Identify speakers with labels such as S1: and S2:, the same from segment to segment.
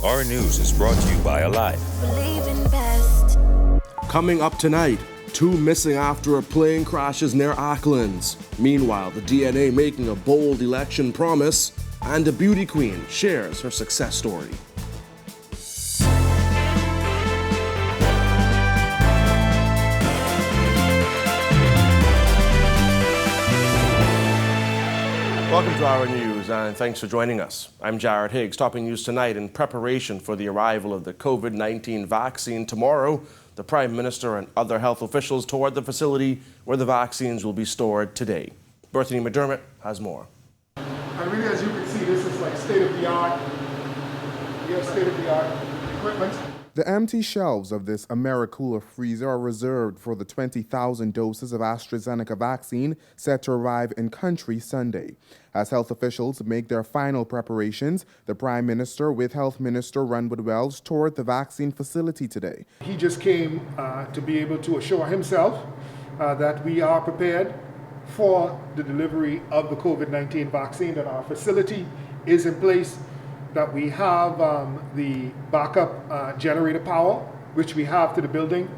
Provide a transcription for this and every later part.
S1: Our news is brought to you by Alive.
S2: Believe in best.
S3: Coming up tonight, 2 missing after a plane crashes near Acklands. Meanwhile, the DNA making a bold election promise, and a beauty queen shares her success story. Welcome to our news, and thanks for joining us. I'm Jared Higgs, topping news tonight. In preparation for the arrival of the COVID-19 vaccine tomorrow, the Prime Minister and other health officials toured the facility where the vaccines will be stored today. Berthany McDermott has more.
S4: And really, as you can see, this is like state-of-the-art. We have state-of-the-art equipment.
S5: The empty shelves of this AmeriCooler freezer are reserved for the 20,000 doses of AstraZeneca vaccine set to arrive in country Sunday. As health officials make their final preparations, the Prime Minister with Health Minister Runwood Wells toured the vaccine facility today.
S4: He just came to be able to assure himself that we are prepared for the delivery of the COVID-19 vaccine, that our facility is in place, that we have the backup generator power, which we have to the building,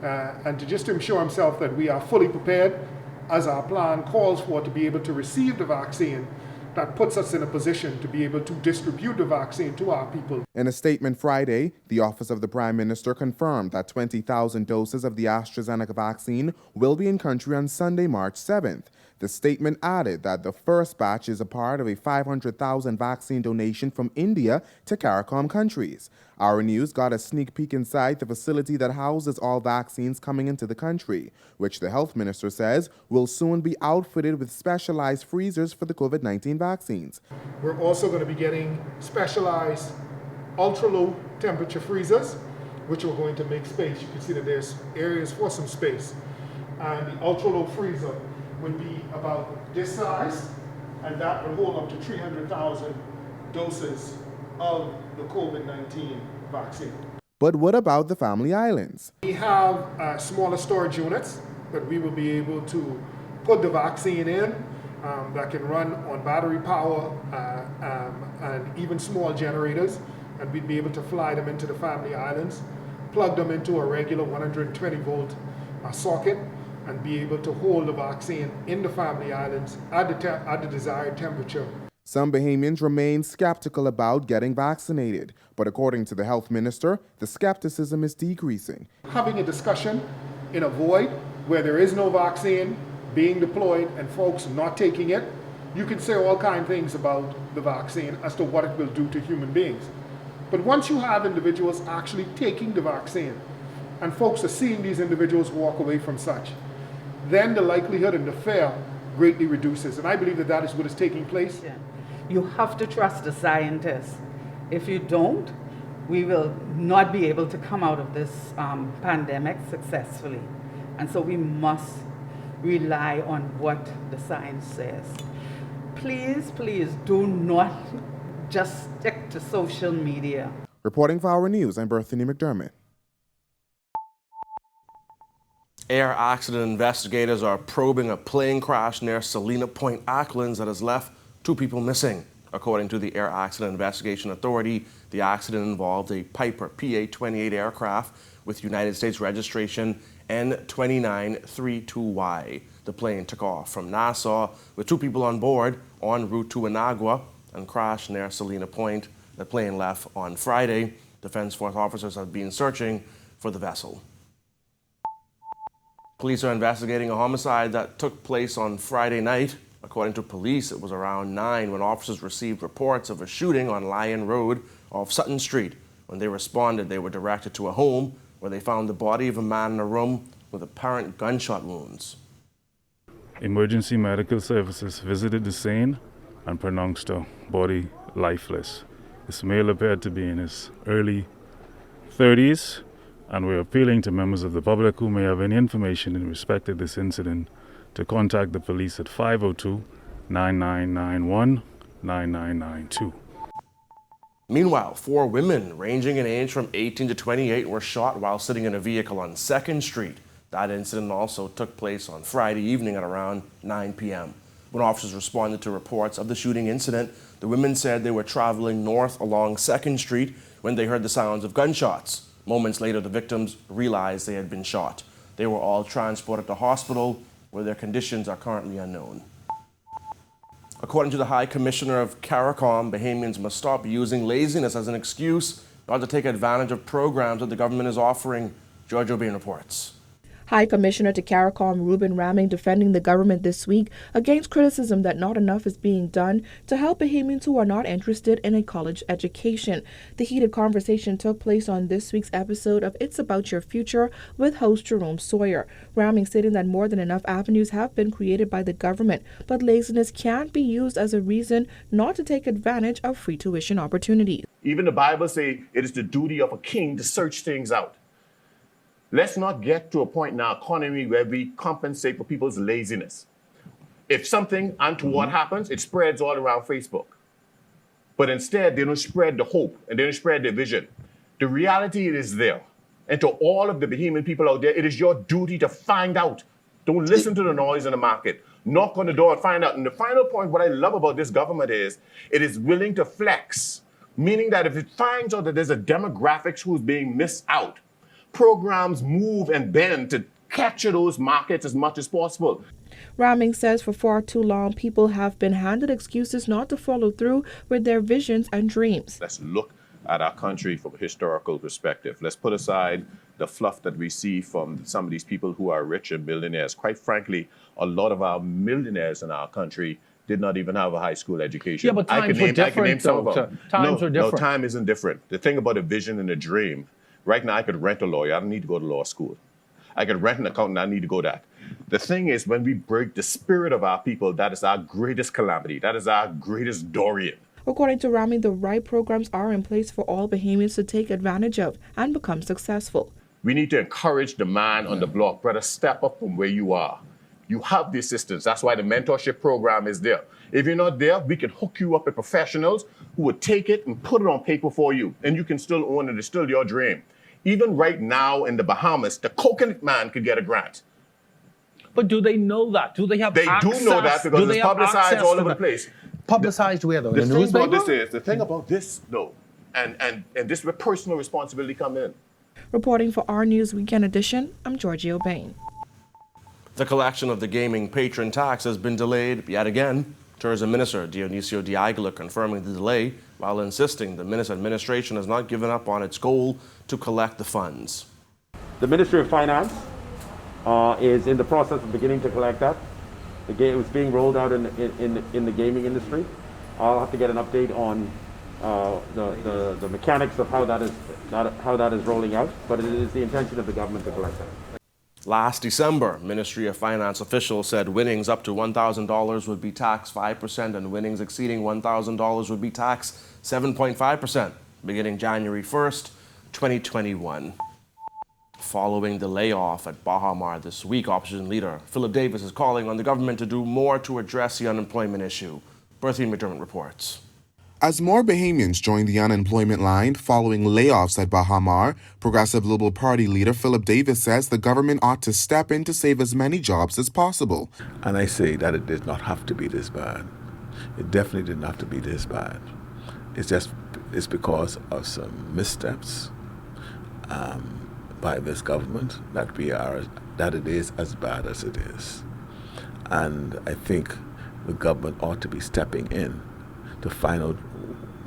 S4: and to just ensure himself that we are fully prepared as our plan calls for to be able to receive the vaccine. That puts us in a position to be able to distribute the vaccine to our people.
S5: In a statement Friday, the Office of the Prime Minister confirmed that 20,000 doses of the AstraZeneca vaccine will be in country on Sunday, March 7th. The statement added that the first batch is a part of a 500,000 vaccine donation from India to CARICOM countries. Our news got a sneak peek inside the facility that houses all vaccines coming into the country, which the health minister says will soon be outfitted with specialized freezers for the COVID-19 vaccines.
S4: We're also going to be getting specialized ultra-low temperature freezers, which are going to make space. You can see that there's areas for some space. And the ultra-low freezer would be about this size, and that will hold up to 300,000 doses of the COVID-19 vaccine.
S5: But what about the family islands?
S4: We have smaller storage units that we will be able to put the vaccine in that can run on battery power and even small generators, and we'd be able to fly them into the family islands, plug them into a regular 120 volt socket, and be able to hold the vaccine in the family islands at the desired temperature.
S5: Some Bahamians remain skeptical about getting vaccinated, but according to the health minister, the skepticism is decreasing.
S4: Having a discussion in a void where there is no vaccine being deployed and folks not taking it, you can say all kinds of things about the vaccine as to what it will do to human beings. But once you have individuals actually taking the vaccine and folks are seeing these individuals walk away from such, then the likelihood and the fear greatly reduces. And I believe that that is what is taking place.
S6: Yeah. You have to trust the scientists. If you don't, we will not be able to come out of this pandemic successfully. And so we must rely on what the science says. Please, please do not just stick to social media.
S5: Reporting for our news, I'm Berthany McDermott.
S3: Air accident investigators are probing a plane crash near Salina Point, Acklands that has left 2 people missing. According to the Air Accident Investigation Authority, the accident involved a Piper PA-28 aircraft with United States registration N2932Y. The plane took off from Nassau with 2 people on board en route to Inagua and crashed near Salina Point. The plane left on Friday. Defense Force officers have been searching for the vessel. Police are investigating a homicide that took place on Friday night. According to police, it was around 9 when officers received reports of a shooting on Lyon Road off Sutton Street. When they responded, they were directed to a home where they found the body of a man in a room with apparent gunshot wounds.
S7: Emergency medical services visited the scene and pronounced the body lifeless. This male appeared to be in his early 30s, and we're appealing to members of the public who may have any information in respect to this incident to contact the police at 502-9991-9992.
S3: Meanwhile, 4 women ranging in age from 18 to 28 were shot while sitting in a vehicle on 2nd Street. That incident also took place on Friday evening at around 9 p.m. When officers responded to reports of the shooting incident, the women said they were traveling north along 2nd Street when they heard the sounds of gunshots. Moments later, the victims realized they had been shot. They were all transported to hospital, where their conditions are currently unknown. According to the High Commissioner of CARICOM, Bahamians must stop using laziness as an excuse not to take advantage of programs that the government is offering. George O'Bain reports.
S8: High Commissioner to CARICOM Ruben Raming defending the government this week against criticism that not enough is being done to help Bahamians who are not interested in a college education. The heated conversation took place on this week's episode of It's About Your Future with host Jerome Sawyer. Raming stating that more than enough avenues have been created by the government, but laziness can't be used as a reason not to take advantage of free tuition opportunities.
S9: Even the Bible says it is the duty of a king to search things out. Let's not get to a point in our economy where we compensate for people's laziness. If something untoward happens, it spreads all around Facebook. But instead, they don't spread the hope and they don't spread the vision. The reality is there. And to all of the Bahamian people out there, it is your duty to find out. Don't listen to the noise in the market. Knock on the door and find out. And the final point, what I love about this government is, it is willing to flex. Meaning that if it finds out that there's a demographics who's being missed out, programs move and bend to capture those markets as much as possible.
S8: Raming says for far too long, people have been handed excuses not to follow through with their visions and dreams.
S9: Let's look at our country from a historical perspective. Let's put aside the fluff that we see from some of these people who are rich and millionaires. Quite frankly, a lot of our millionaires in our country did not even have a high school education.
S10: Yeah, but times were different, though. Times were different.
S9: No, time isn't different. The thing about a vision and a dream, right now I could rent a lawyer. I don't need to go to law school. I could rent an accountant. I need to go that. The thing is, when we break the spirit of our people, that is our greatest calamity. That is our greatest Dorian.
S8: According to Raming, the right programs are in place for all Bahamians to take advantage of and become successful.
S9: We need to encourage the man on the block, brother, step up from where you are. You have the assistance. That's why the mentorship program is there. If you're not there, we can hook you up with professionals who would take it and put it on paper for you, and you can still own it. It's still your dream. Even right now in the Bahamas, the coconut man could get a grant.
S10: But do they know that? Do they have access?
S9: They do know that because it's publicized all over the place.
S10: Publicized where, though?
S9: The thing about this is, the thing about this, though, and this is where personal responsibility come in.
S8: Reporting for our News Weekend Edition, I'm Georgie O'Bain.
S3: The collection of the gaming patron tax has been delayed yet again. Tourism Minister Dionisio Diagla confirming the delay while insisting the Minister administration has not given up on its goal to collect the funds.
S11: The Ministry of Finance is in the process of beginning to collect that. It was being rolled out in the gaming industry. I'll have to get an update on the mechanics of how that is rolling out, but it is the intention of the government to collect that.
S3: Last December, Ministry of Finance officials said winnings up to $1,000 would be taxed 5% and winnings exceeding $1,000 would be taxed 7.5%, beginning January 1st, 2021. Following the layoff at Baha Mar this week, opposition leader Philip Davis is calling on the government to do more to address the unemployment issue. Berthie McDermott reports.
S5: As more Bahamians join the unemployment line following layoffs at Baha Mar, Progressive Liberal Party leader Philip Davis says the government ought to step in to save as many jobs as possible.
S12: And I say that it did not have to be this bad. It definitely didn't have to be this bad. It's because of some missteps by this government that it is as bad as it is. And I think the government ought to be stepping in to find out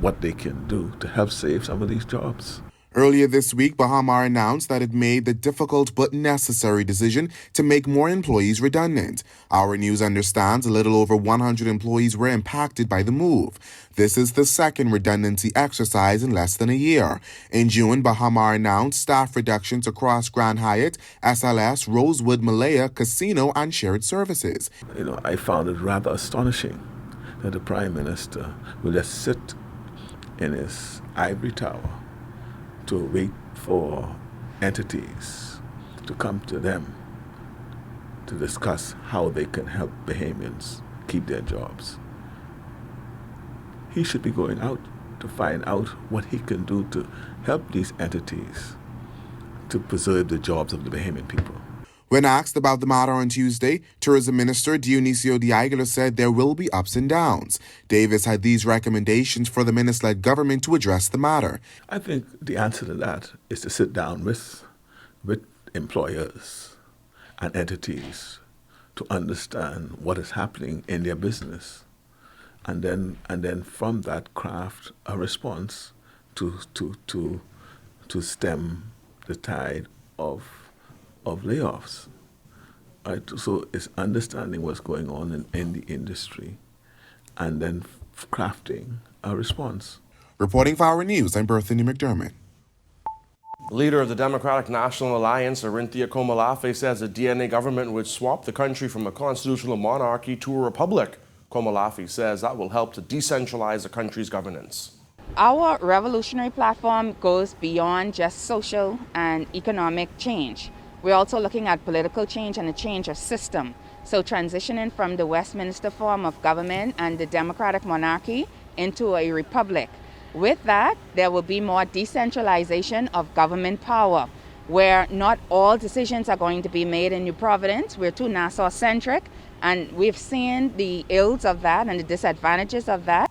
S12: what they can do to help save some of these jobs.
S5: Earlier this week, Baha Mar announced that it made the difficult but necessary decision to make more employees redundant. Our News understands a little over 100 employees were impacted by the move. This is the second redundancy exercise in less than a year. In June, Baha Mar announced staff reductions across Grand Hyatt, SLS, Rosewood, Malaya, Casino, and Shared Services.
S12: I found it rather astonishing that the Prime Minister will just sit in his ivory tower to wait for entities to come to them to discuss how they can help Bahamians keep their jobs. He should be going out to find out what he can do to help these entities to preserve the jobs of the Bahamian people.
S5: When asked about the matter on Tuesday, Tourism Minister Dionisio de Aguilar said there will be ups and downs. Davis had these recommendations for the minister-led government to address the matter.
S12: I think the answer to that is to sit down with employers and entities to understand what is happening in their business, and then from that craft a response to stem the tide of layoffs. Right? So it's understanding what's going on in the industry and then crafting a response.
S5: Reporting for Our News, I'm Berthany McDermott.
S3: Leader of the Democratic National Alliance, Arinthia Komalafe, says the DNA government would swap the country from a constitutional monarchy to a republic. Komalafe says that will help to decentralize the country's governance.
S13: Our revolutionary platform goes beyond just social and economic change. We're also looking at political change and a change of system. So transitioning from the Westminster form of government and the democratic monarchy into a republic. With that, there will be more decentralization of government power, where not all decisions are going to be made in New Providence. We're too Nassau-centric, and we've seen the ills of that and the disadvantages of that.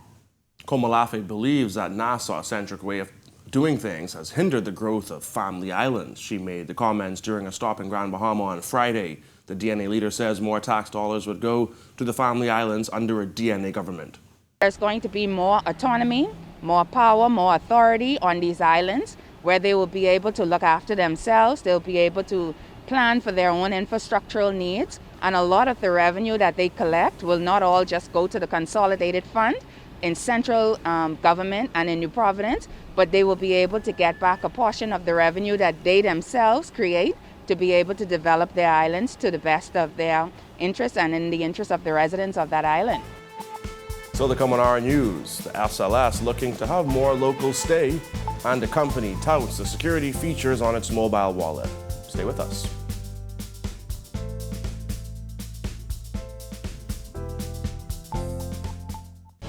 S3: Komalafe believes that Nassau-centric way of doing things has hindered the growth of family islands. She made the comments during a stop in Grand Bahama on Friday. The DNA leader says more tax dollars would go to the family islands under a DNA government.
S13: There's going to be more autonomy, more power, more authority on these islands, where they will be able to look after themselves. They'll be able to plan for their own infrastructural needs. And a lot of the revenue that they collect will not all just go to the consolidated fund in central government and in New Providence, but they will be able to get back a portion of the revenue that they themselves create to be able to develop their islands to the best of their interests and in the interest of the residents of that island.
S3: So to come on our news, the SLS looking to have more locals stay, and the company touts the security features on its mobile wallet. Stay with us.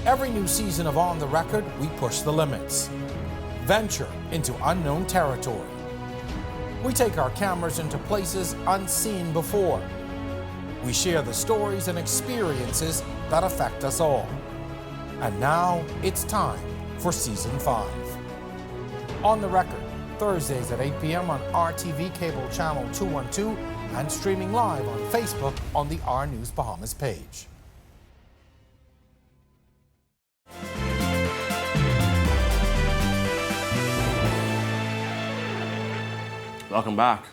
S14: Every new season of On the Record, we push the limits. Venture into unknown territory. We take our cameras into places unseen before. We share the stories and experiences that affect us all. And now it's time for Season 5. On the Record, Thursdays at 8 p.m. on RTV Cable Channel 212 and streaming live on Facebook on the R News Bahamas page.
S3: Welcome back.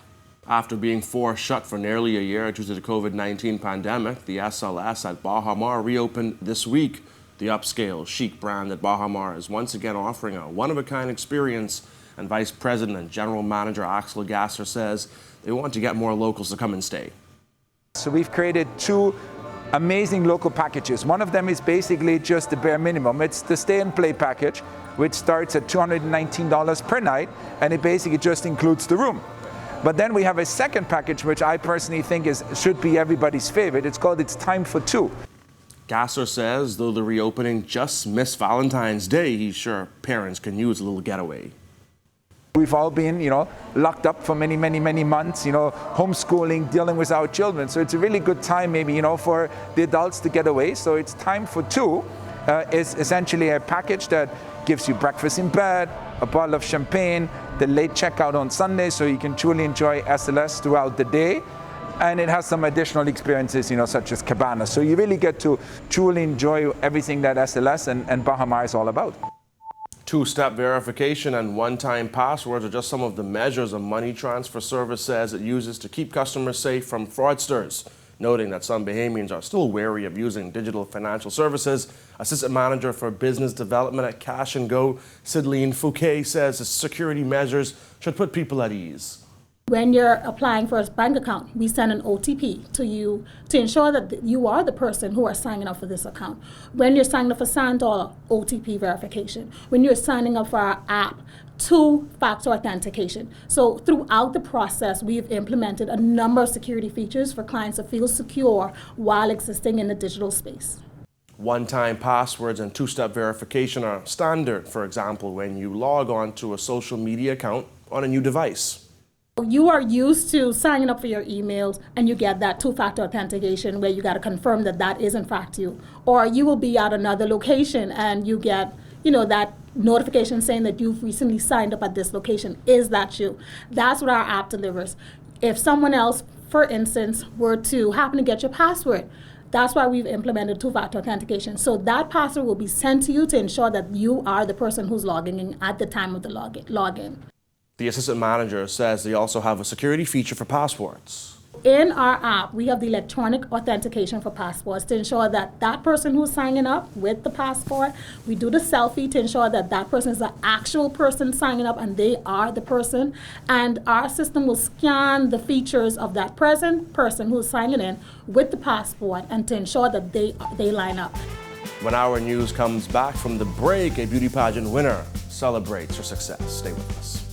S3: After being forced shut for nearly a year due to the COVID-19 pandemic, the SLS at Baha Mar reopened this week. The upscale chic brand at Baha Mar is once again offering a one-of-a-kind experience, and Vice President and General Manager Axel Gasser says they want to get more locals to come and stay.
S15: So we've created two amazing local packages. One of them is basically just the bare minimum. It's the stay and play package, which starts at $219 per night, and it basically just includes the room. But then we have a second package, which I personally think should be everybody's favorite. It's called It's Time for Two.
S3: Gasser says though the reopening just missed Valentine's Day, he's sure parents can use a little getaway.
S15: We've all been, locked up for many, many, many months, homeschooling, dealing with our children. So it's a really good time maybe, for the adults to get away. So It's Time for Two is essentially a package that gives you breakfast in bed, a bottle of champagne, the late checkout on Sunday so you can truly enjoy SLS throughout the day. And it has some additional experiences, such as cabana. So you really get to truly enjoy everything that SLS and Baha Mar is all about.
S3: Two-step verification and one-time passwords are just some of the measures a money transfer service says it uses to keep customers safe from fraudsters. Noting that some Bahamians are still wary of using digital financial services, Assistant Manager for Business Development at Cash & Go, Sidleen Fouquet, says the security measures should put people at ease.
S16: When you're applying for a bank account, we send an OTP to you to ensure that you are the person who are signing up for this account. When you're signing up for $1, OTP verification. When you're signing up for our app, two-factor authentication. So throughout the process, we've implemented a number of security features for clients to feel secure while existing in the digital space.
S3: One-time passwords and two-step verification are standard, for example, when you log on to a social media account on a new device.
S16: You are used to signing up for your emails and you get that two-factor authentication where you got to confirm that that is in fact you. Or you will be at another location and you get, that notification saying that you've recently signed up at this location. Is that you? That's what our app delivers. If someone else, for instance, were to happen to get your password, that's why we've implemented two-factor authentication. So that password will be sent to you to ensure that you are the person who's logging in at the time of the login.
S3: The assistant manager says they also have a security feature for passports.
S16: In our app, we have the electronic authentication for passports to ensure that that person who's signing up with the passport, we do the selfie to ensure that that person is the actual person signing up and they are the person. And our system will scan the features of that present person who's signing in with the passport and to ensure that they line up.
S3: When our news comes back from the break, a beauty pageant winner celebrates her success. Stay with us.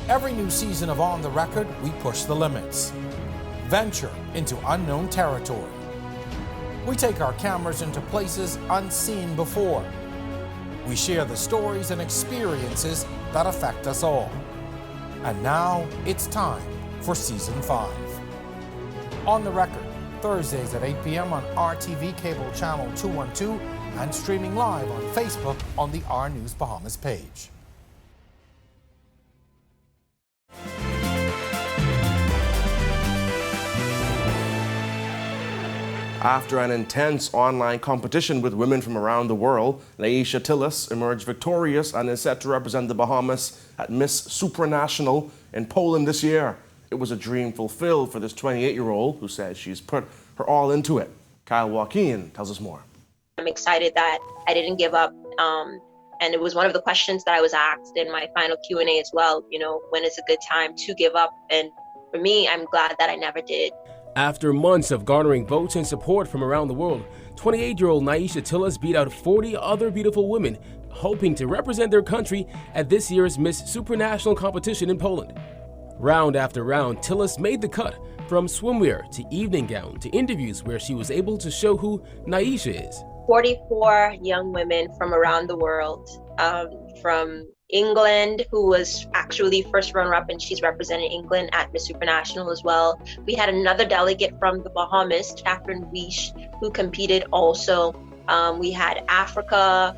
S14: Every new season of On the Record, we push the limits. Venture into unknown territory. We take our cameras into places unseen before. We share the stories and experiences that affect us all. And now it's time for Season 5. On the Record, Thursdays at 8 p.m. on RTV Cable Channel 212 and streaming live on Facebook on the R News Bahamas page.
S3: After an intense online competition with women from around the world, Naisha Tillis emerged victorious and is set to represent the Bahamas at Miss Supranational in Poland this year. It was a dream fulfilled for this 28-year-old who says she's put her all into it. Kyle Joaquin tells us more.
S17: I'm excited that I didn't give up. And it was one of the questions that I was asked in my final Q&A as well. When is a good time to give up? And for me, I'm glad that I never did.
S18: After months of garnering votes and support from around the world, 28-year-old Naisha Tillis beat out 40 other beautiful women, hoping to represent their country at this year's Miss Supranational competition in Poland. Round after round, Tillis made the cut, from swimwear to evening gown to interviews where she was able to show who Naisha is.
S17: 44 young women from around the world, from England, who was actually first runner-up, and she's representing England at Miss Supranational as well. We had another delegate from the Bahamas, Catherine Weish, who competed also. We had Africa,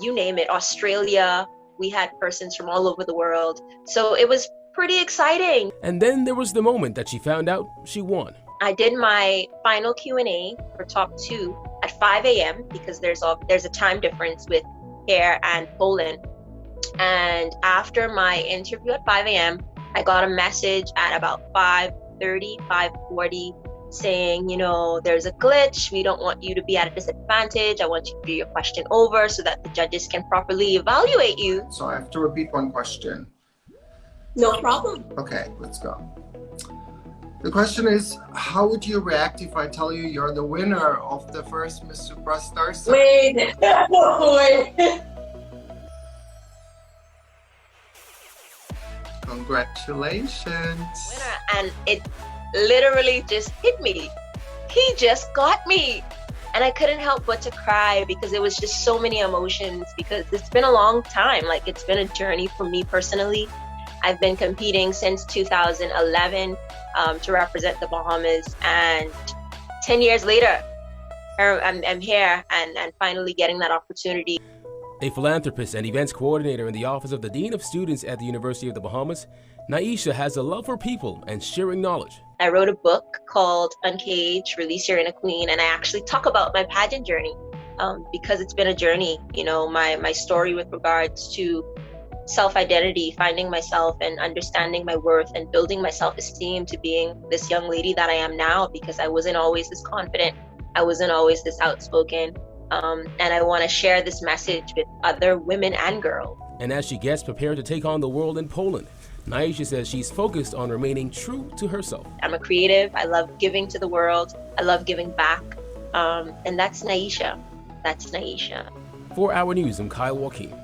S17: you name it, Australia. We had persons from all over the world. So it was pretty exciting.
S18: And then there was the moment that she found out she won.
S17: I did my final Q&A for top 2 at 5 a.m. because there's a time difference with here and Poland. And after my interview at 5 a.m., I got a message at about 5:30, 5:40 saying, there's a glitch. We don't want you to be at a disadvantage. I want you to do your question over so that the judges can properly evaluate you.
S19: So I have to repeat one question.
S17: No problem.
S19: Okay, let's go. The question is, how would you react if I tell you you're the winner of the first Miss Superstar?
S17: Wait.
S19: Congratulations.
S17: And it literally just hit me. He just got me. And I couldn't help but to cry because it was just so many emotions, because it's been a long time. It's been a journey for me personally. I've been competing since 2011 to represent the Bahamas, and 10 years later, I'm here and finally getting that opportunity.
S18: A philanthropist and events coordinator in the Office of the Dean of Students at the University of the Bahamas, Naisha has a love for people and sharing knowledge.
S17: I wrote a book called Uncaged, Release Your Inner Queen, and I actually talk about my pageant journey because it's been a journey. My story with regards to self-identity, finding myself and understanding my worth and building my self-esteem to being this young lady that I am now, because I wasn't always this confident. I wasn't always this outspoken. And I want to share this message with other women and girls.
S18: And as she gets prepared to take on the world in Poland, Naisha says she's focused on remaining true to herself.
S17: I'm a creative. I love giving to the world. I love giving back. And that's Naisha. That's Naisha.
S18: For Our News, I'm Kyle Joaquin.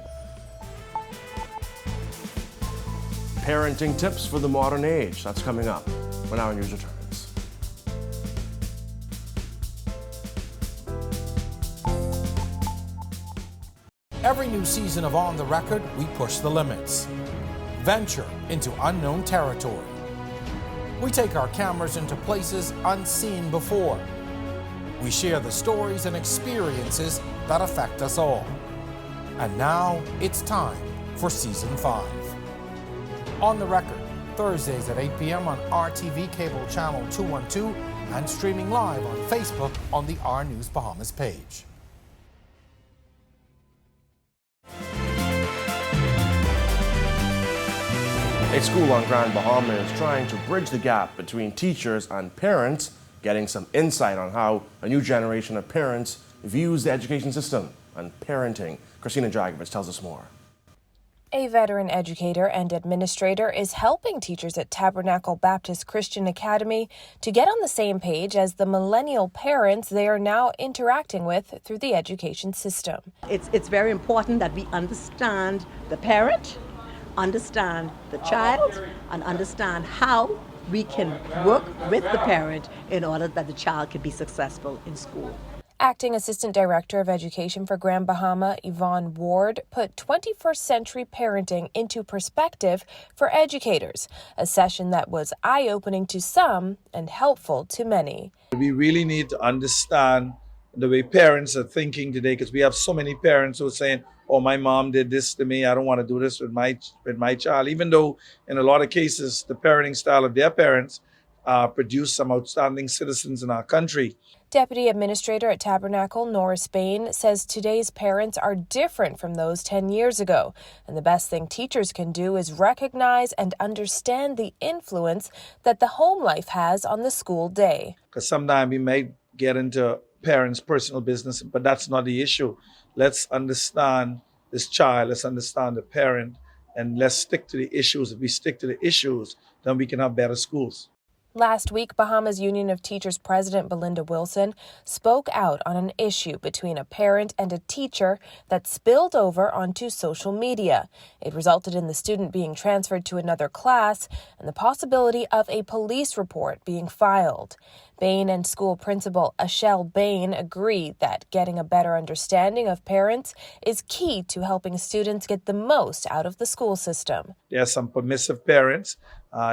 S3: Parenting tips for the modern age. That's coming up when Our News returns.
S14: Every new season of On the Record, we push the limits. Venture into unknown territory. We take our cameras into places unseen before. We share the stories and experiences that affect us all. And now it's time for Season 5. On the Record, Thursdays at 8 p.m. on RTV Cable Channel 212 and streaming live on Facebook on the R News Bahamas page.
S3: A school on Grand Bahama is trying to bridge the gap between teachers and parents, getting some insight on how a new generation of parents views the education system and parenting. Christina Dragovich tells us more.
S20: A veteran educator and administrator is helping teachers at Tabernacle Baptist Christian Academy to get on the same page as the millennial parents they are now interacting with through the education system.
S21: It's very important that we understand the parent, understand the child, and understand how we can work with the parent in order that the child can be successful in school.
S20: Acting Assistant Director of Education for Grand Bahama, Yvonne Ward, put 21st century parenting into perspective for educators, a session that was eye-opening to some and helpful to many.
S22: We really need to understand the way parents are thinking today, because we have so many parents who are saying, oh, my mom did this to me, I don't want to do this with my child, even though in a lot of cases the parenting style of their parents produced some outstanding citizens in our country.
S20: Deputy Administrator at Tabernacle, Nora Spain, says today's parents are different from those 10 years ago, and the best thing teachers can do is recognize and understand the influence that the home life has on the school day.
S22: Because sometimes we may get into parents' personal business, but that's not the issue. Let's understand this child, let's understand the parent, and let's stick to the issues. If we stick to the issues, then we can have better schools.
S20: Last week, Bahamas Union of Teachers President Belinda Wilson spoke out on an issue between a parent and a teacher that spilled over onto social media. It resulted in the student being transferred to another class and the possibility of a police report being filed. Bain and school principal Ashell Bain agreed that getting a better understanding of parents is key to helping students get the most out of the school system.
S22: There are some permissive parents.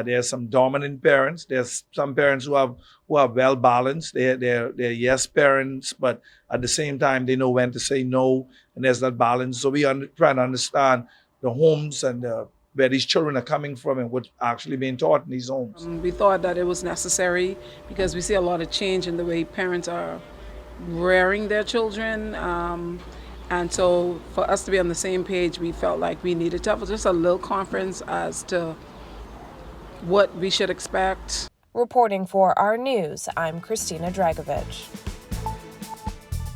S22: There are some dominant parents. There's some parents who are well balanced. They're yes parents, but at the same time they know when to say no, and there's that balance. So we try to understand the homes and where these children are coming from and what's actually being taught in these homes.
S23: We thought that it was necessary because we see a lot of change in the way parents are rearing their children. And so for us to be on the same page, we felt like we needed to have just a little conference as to what we should expect.
S20: Reporting for our news, I'm Christina Dragovich.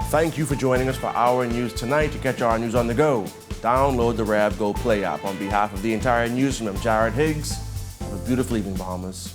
S3: Thank you for joining us for Our News Tonight. To catch our news on the go, download the Rab Go Play app. On behalf of the entire newsroom, I'm Jared Higgs. Have a beautiful evening, Bahamas.